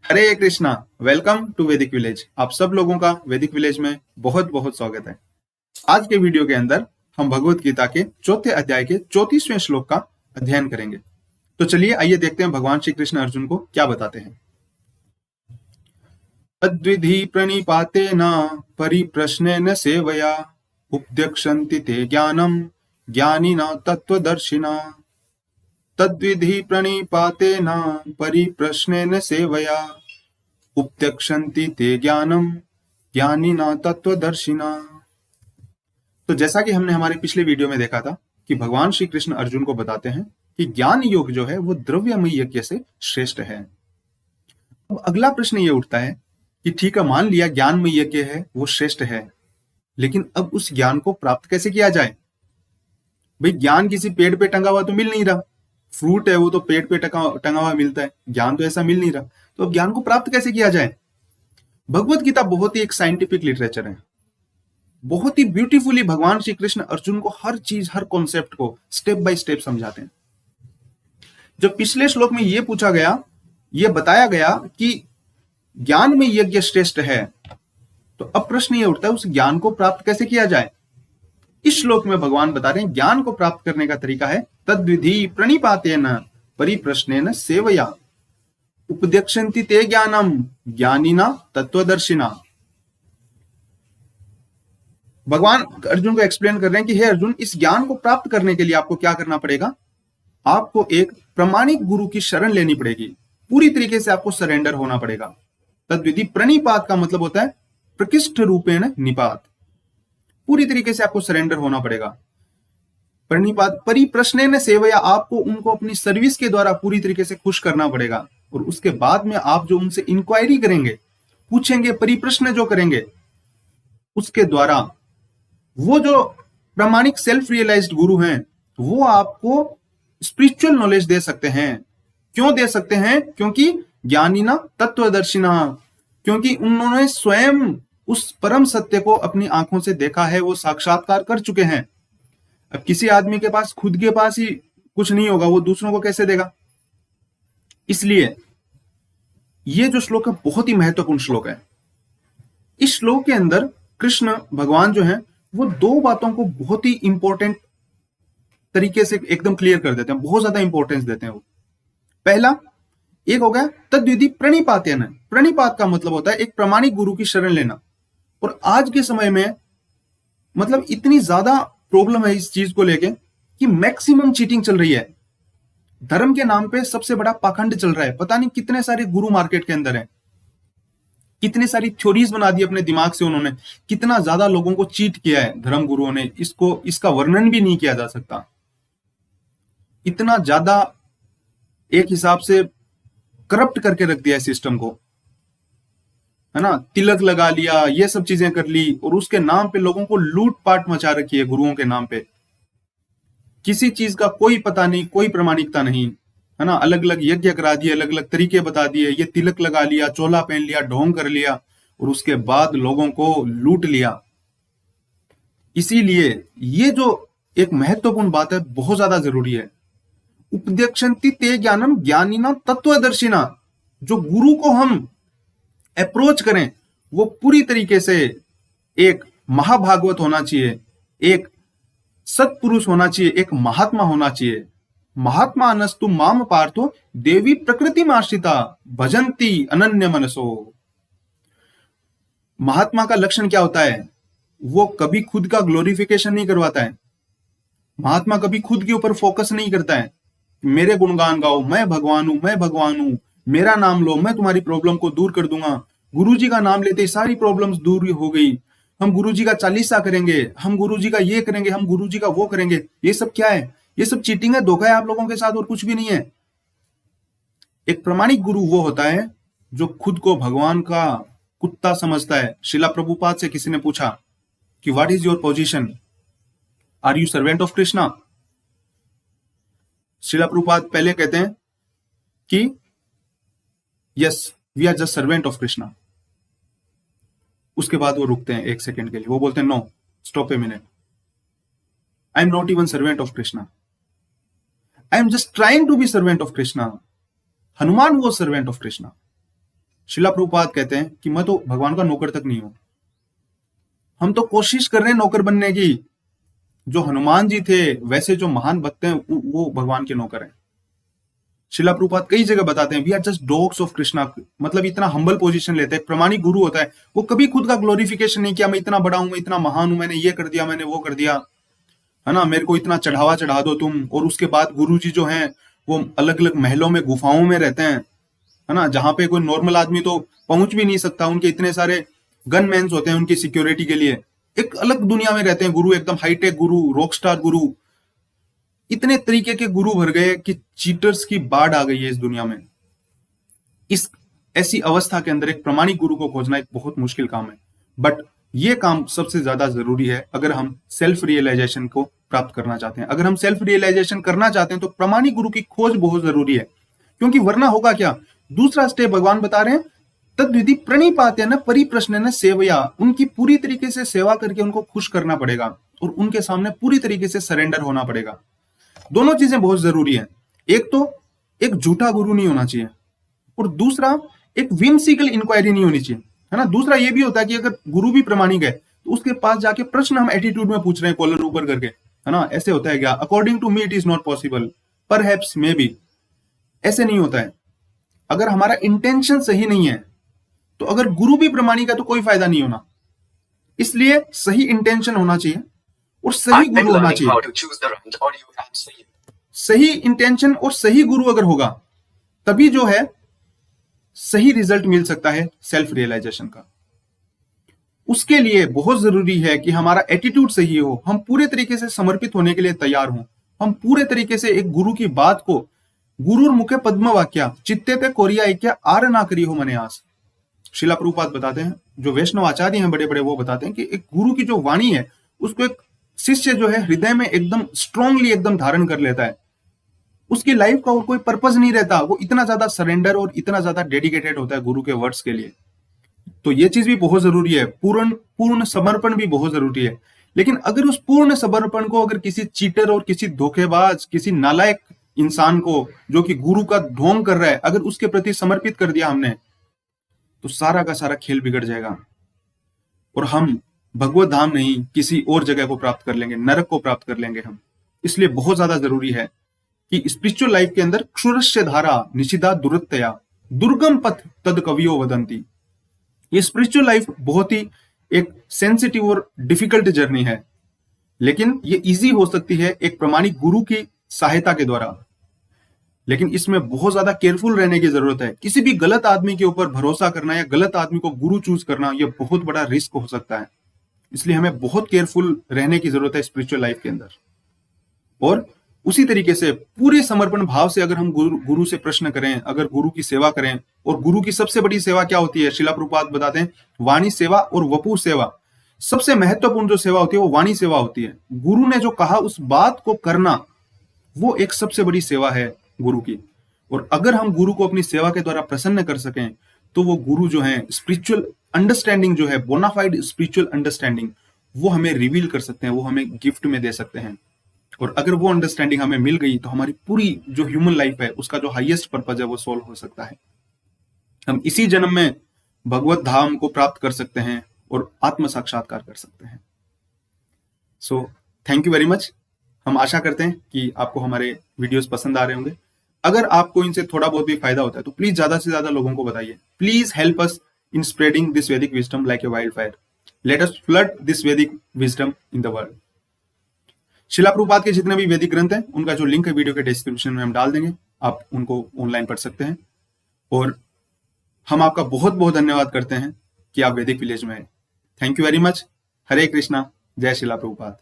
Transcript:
Hare Krishna. Welcome to वैदिक village. आप सब लोगों का वैदिक विलेज में बहुत बहुत स्वागत है। आज के वीडियो के अंदर हम भगवत गीता के चौथे अध्याय के 34वें श्लोक का अध्ययन करेंगे। तो चलिए आइए देखते हैं भगवान श्री कृष्ण अर्जुन को क्या बताते हैं। तद्विधि प्रणिपातेन परिप्रश्नेन सेवया उपदेक्षन्ति ते ज्ञानम ज्ञानिना तत्त्वदर्शिना। तद्विधि प्रणिपातेन परिप्रश्नेन सेवया उपदेक्षन्ति ते ज्ञानम ज्ञानिना तत्त्वदर्शिना। तो जैसा कि हमने हमारे पिछले वीडियो में देखा था कि भगवान श्री कृष्ण अर्जुन को बताते हैं कि ज्ञान योग जो है वो द्रव्यमय यज्ञ से श्रेष्ठ है। अब अगला प्रश्न ये उठता है कि ठीक है, मान लिया ज्ञानमय यज्ञ है वो श्रेष्ठ है, लेकिन अब उस ज्ञान को प्राप्त कैसे किया जाए? भाई ज्ञान किसी पेड़ पे टंगा हुआ तो मिल नहीं रहा। फ्रूट है वो तो पेड़ पे टंगा हुआ मिलता है, ज्ञान तो ऐसा मिल नहीं रहा। तो अब ज्ञान को प्राप्त कैसे किया जाए? भगवत गीता बहुत ही एक साइंटिफिक लिटरेचर है। बहुत ही ब्यूटीफुली भगवान श्री कृष्ण अर्जुन को हर चीज, हर कॉन्सेप्ट को स्टेप बाय स्टेप समझाते हैं। जब पिछले श्लोक में यह पूछा गया, यह बताया गया कि ज्ञान में यज्ञ श्रेष्ठ है, तो अब प्रश्न यह उठता है उस ज्ञान को प्राप्त कैसे किया जाए? इस श्लोक में भगवान बता रहे हैं ज्ञान को प्राप्त करने का तरीका है तद्विधि प्रणिपातेन परिप्रश्नेन सेवया उपदेक्षन्ति ते ज्ञानम ज्ञानिना तत्त्वदर्शिना। भगवान अर्जुन को एक्सप्लेन कर रहे हैं कि हे अर्जुन, इस ज्ञान को प्राप्त करने के लिए आपको क्या करना पड़ेगा? आपको एक प्रामाणिक गुरु की शरण लेनी पड़ेगी। पूरी तरीके से आपको सरेंडर होना पड़ेगा। तद्विधि प्रणिपात का मतलब होता है प्रकृष्ट रूपेण निपात। पूरी तरीके से आपको सरेंडर होना पड़ेगा। प्रणिपात परिप्रश्नेन सेवया, आपको उनको अपनी सर्विस के द्वारा पूरी तरीके से खुश करना पड़ेगा। और उसके बाद में आप जो उनसे इंक्वायरी करेंगे, पूछेंगे, परिप्रश्न जो करेंगे, उसके द्वारा वो जो प्रामाणिक सेल्फ रियलाइज्ड गुरु हैं वो आपको स्पिरिचुअल नॉलेज दे सकते हैं। क्यों दे सकते हैं? क्योंकि ज्ञानिना तत्त्वदर्शिना, क्योंकि उन्होंने स्वयं उस परम सत्य को अपनी आंखों से देखा है, वो साक्षात्कार कर चुके हैं। अब किसी आदमी के पास खुद के पास ही कुछ नहीं होगा, वो दूसरों को कैसे देगा? इसलिए ये जो श्लोक है बहुत ही महत्वपूर्ण श्लोक है। इस श्लोक के अंदर कृष्ण भगवान जो है वो दो बातों को बहुत ही इंपॉर्टेंट तरीके से एकदम क्लियर कर देते हैं, बहुत ज्यादा इंपॉर्टेंस देते हैं वो। पहला एक हो गया तद्विधि प्रणिपातेन। प्रणिपात का मतलब होता है एक प्रामाणिक गुरु की शरण लेना। और आज के समय में मतलब इतनी ज्यादा प्रॉब्लम है इस चीज को लेके कि मैक्सिमम चीटिंग चल रही है। धर्म के नाम पे सबसे बड़ा पाखंड चल रहा है। पता नहीं कितने सारे गुरु मार्केट के अंदर हैं, कितनी सारी थ्योरीज बना दी अपने दिमाग से उन्होंने, कितना ज्यादा लोगों को चीट किया है धर्म गुरुओं ने। इसका वर्णन भी नहीं किया जा सकता। इतना ज्यादा एक हिसाब से करप्ट करके रख दिया है सिस्टम को, है ना। तिलक लगा लिया, ये सब चीजें कर ली, और उसके नाम पे लोगों को लूट पाट मचा रखी है गुरुओं के नाम पे। किसी चीज का कोई पता नहीं, कोई प्रामाणिकता नहीं, है ना। अलग अलग यज्ञ करा दिए, अलग अलग तरीके बता दिए, ये तिलक लगा लिया, चोला पहन लिया, ढोंग कर लिया, और उसके बाद लोगों को लूट लिया। इसीलिए ये जो एक महत्वपूर्ण बात है, बहुत ज्यादा जरूरी है। उपदेक्षन्ति ते ज्ञानम ज्ञानिना तत्त्वदर्शिना। जो गुरु को हम अप्रोच करें वो पूरी तरीके से एक महाभागवत होना चाहिए, एक सत्पुरुष होना चाहिए, एक महात्मा होना चाहिए। महात्मा अनस्तु माम पार्थो देवी प्रकृति आश्रिता भजंती अनन्य मनसो। महात्मा का लक्षण क्या होता है? वो कभी खुद का ग्लोरिफिकेशन नहीं करवाता है। महात्मा कभी खुद के ऊपर फोकस नहीं करता है। मेरे गुणगान गाओ, मैं भगवान हूं, मैं भगवान हूं, मेरा नाम लो, मैं तुम्हारी प्रॉब्लम को दूर कर दूंगा। गुरुजी का नाम लेते ही सारी प्रॉब्लम्स दूर हो गई। हम गुरुजी का चालीसा करेंगे, हम गुरुजी का ये करेंगे, हम गुरुजी का वो करेंगे। ये सब क्या है? ये सब चीटिंग है, धोखा है आप लोगों के साथ, और कुछ भी नहीं है। एक प्रामाणिक गुरु वो होता है जो खुद को भगवान का कुत्ता समझता है। शिला प्रभुपाद से किसी ने पूछा कि what is your position, are you servant of Krishna? Srila Prabhupada पहले कहते हैं कि yes we are just servant of Krishna. उसके बाद वो रुकते हैं एक सेकंड के लिए, वो बोलते हैं no, stop a minute, I am not even servant of Krishna, I am just trying to be servant of Krishna. Hanuman वो सर्वेंट ऑफ कृष्णा। शिला प्रभुपाद कहते हैं कि मैं तो भगवान का नौकर तक नहीं हूं, हम तो कोशिश कर रहे हैं नौकर बनने की। जो हनुमान जी थे वैसे जो महान भक्त हैं वो भगवान के नौकर हैं। शिला प्रभुपाद कई जगह बताते हैं we are just dogs of Krishna, मतलब इतना हम्बल पोजीशन लेते हैं। प्रमाणिक गुरु होता है वो कभी खुद का ग्लोरिफिकेशन नहीं किया, मैं इतना बड़ा हूं, मैं इतना महान हूं, मैंने ये कर दिया, मैंने वो कर दिया, है ना, मेरे को इतना चढ़ावा चढ़ा दो तुम। और उसके बाद गुरु जी जो हैं वो अलग अलग महलों में गुफाओं में रहते हैं, है ना, जहां पे कोई नॉर्मल आदमी तो पहुंच भी नहीं सकता। उनके इतने सारे गनमैन्स होते हैं उनकी सिक्योरिटी के लिए। एक अलग दुनिया में रहते हैं गुरु, एकदम हाईटेक गुरु, रॉकस्टार गुरु। इतने तरीके के गुरु भर गए कि चीटर्स की बाढ़ आ गई है इस दुनिया में। इस ऐसी अवस्था के अंदर एक प्रामाणिक गुरु को खोजना एक बहुत मुश्किल काम है, बट ये काम सबसे ज्यादा जरूरी है अगर हम सेल्फ रियलाइजेशन को प्राप्त करना चाहते हैं। अगर हम सेल्फ रियलाइजेशन करना चाहते हैं तो प्रामाणिक गुरु की खोज बहुत जरूरी है, क्योंकि वरना होगा क्या। दूसरा स्टेप भगवान बता रहे हैं, तद्विधि प्रणिपाते न परिप्रश्न न सेवया, उनकी पूरी तरीके से सेवा करके उनको खुश करना पड़ेगा और उनके सामने पूरी तरीके से सरेंडर होना पड़ेगा। दोनों चीजें बहुत जरूरी है। एक तो एक झूठा गुरु नहीं होना चाहिए, और दूसरा एक विमसिकल इंक्वायरी नहीं होनी चाहिए, है ना। दूसरा ये भी होता है कि अगर गुरु भी प्रामाणिक है तो उसके पास जाके प्रश्न हम एटीट्यूड में पूछ रहे हैं, कॉलर ऊपर करके, है ना, ऐसे होता है क्या, according to me it is not possible, perhaps maybe, ऐसे नहीं होता है। अगर हमारा इंटेंशन सही नहीं है तो अगर गुरु भी प्रामाणिक है तो कोई फायदा नहीं होना। इसलिए सही इंटेंशन होना चाहिए और सही गुरु होना चाहिए। सही इंटेंशन और सही गुरु अगर होगा तभी जो है सही रिजल्ट मिल सकता है सेल्फ रियलाइजेशन का। उसके लिए बहुत जरूरी है कि हमारा एटीट्यूड सही हो, हम पूरे तरीके से समर्पित होने के लिए तैयार हों, हम पूरे तरीके से एक गुरु की बात को, गुरुर मुखे पद्म वाक्या चित्ते ते कोरिया क्या आर ना करी हो मने आस। शिला प्रभुपाद बताते हैं, जो वैष्णव आचार्य हैं बड़े बड़े, वो बताते हैं कि एक गुरु की जो वाणी है उसको एक शिष्य जो है हृदय में एकदम स्ट्रांगली एकदम धारण कर लेता है। उसकी लाइफ का और कोई पर्पस नहीं रहता, वो इतना ज्यादा सरेंडर और इतना ज्यादा डेडिकेटेड होता है गुरु के वर्ड्स के लिए। तो ये चीज भी बहुत जरूरी है, पूर्ण समर्पण भी बहुत जरूरी है। लेकिन अगर उस पूर्ण समर्पण को अगर किसी चीटर और किसी धोखेबाज, किसी नालायक इंसान को जो कि गुरु का ढोंग कर रहा है, अगर उसके प्रति समर्पित कर दिया हमने, तो सारा का सारा खेल बिगड़ जाएगा और हम भगवत धाम नहीं किसी और जगह को प्राप्त कर लेंगे, नरक को प्राप्त कर लेंगे हम। इसलिए बहुत ज्यादा जरूरी है कि स्पिरिचुअल लाइफ के अंदर क्षुरस्य धारा निशिदा दुरतया दुर्गम पथ तद कवियो वदंती। ये स्पिरिचुअल लाइफ बहुत ही एक सेंसिटिव और डिफिकल्ट जर्नी है, लेकिन ये इजी हो सकती है एक प्रामाणिक गुरु की सहायता के द्वारा। लेकिन इसमें बहुत ज्यादा केयरफुल रहने की जरूरत है। किसी भी गलत आदमी के ऊपर भरोसा करना या गलत आदमी को गुरु चूज करना, यह बहुत बड़ा रिस्क हो सकता है। इसलिए हमें बहुत केयरफुल रहने की जरूरत है स्पिरिचुअल लाइफ के अंदर। और उसी तरीके से पूरे समर्पण भाव से अगर हम गुरु से प्रश्न करें, अगर गुरु की सेवा करें, और गुरु की सबसे बड़ी सेवा क्या होती है, शिला प्रभुपाद बताते हैं वाणी सेवा और वपु सेवा। सबसे महत्वपूर्ण जो सेवा होती है वो वाणी सेवा होती है। गुरु ने जो कहा उस बात को करना, वो एक सबसे बड़ी सेवा है गुरु की। और अगर हम गुरु को अपनी सेवा के द्वारा प्रसन्न कर सकें तो वो गुरु जो है स्पिरिचुअल अंडरस्टैंडिंग जो है, बोनाफाइड स्पिरिचुअल अंडरस्टैंडिंग, वो हमें रिवील कर सकते हैं, वो हमें गिफ्ट में दे सकते हैं। और अगर वो अंडरस्टैंडिंग हमें मिल गई तो हमारी पूरी जो ह्यूमन लाइफ है उसका जो हाईएस्ट पर्पज है वो सॉल्व हो सकता है। हम इसी जन्म में भगवत धाम को प्राप्त कर सकते हैं और आत्म साक्षात्कार कर सकते हैं। So thank you very much. हम आशा करते हैं कि आपको हमारे वीडियोस पसंद आ रहे होंगे। अगर आपको इनसे थोड़ा बहुत भी फायदा होता है तो प्लीज ज्यादा से ज्यादा लोगों को बताइए। Please help us in spreading this Vedic wisdom like a wild fire. Let us flood this Vedic wisdom in the world. Srila Prabhupada के जितने भी वैदिक ग्रंथ हैं उनका जो लिंक है वीडियो के डिस्क्रिप्शन में हम डाल देंगे, आप उनको ऑनलाइन पढ़ सकते हैं। और हम आपका बहुत बहुत धन्यवाद करते हैं कि आप वैदिक विलेज में हैं। Thank you very much. Hare Krishna, जय शिला प्रभुपाद।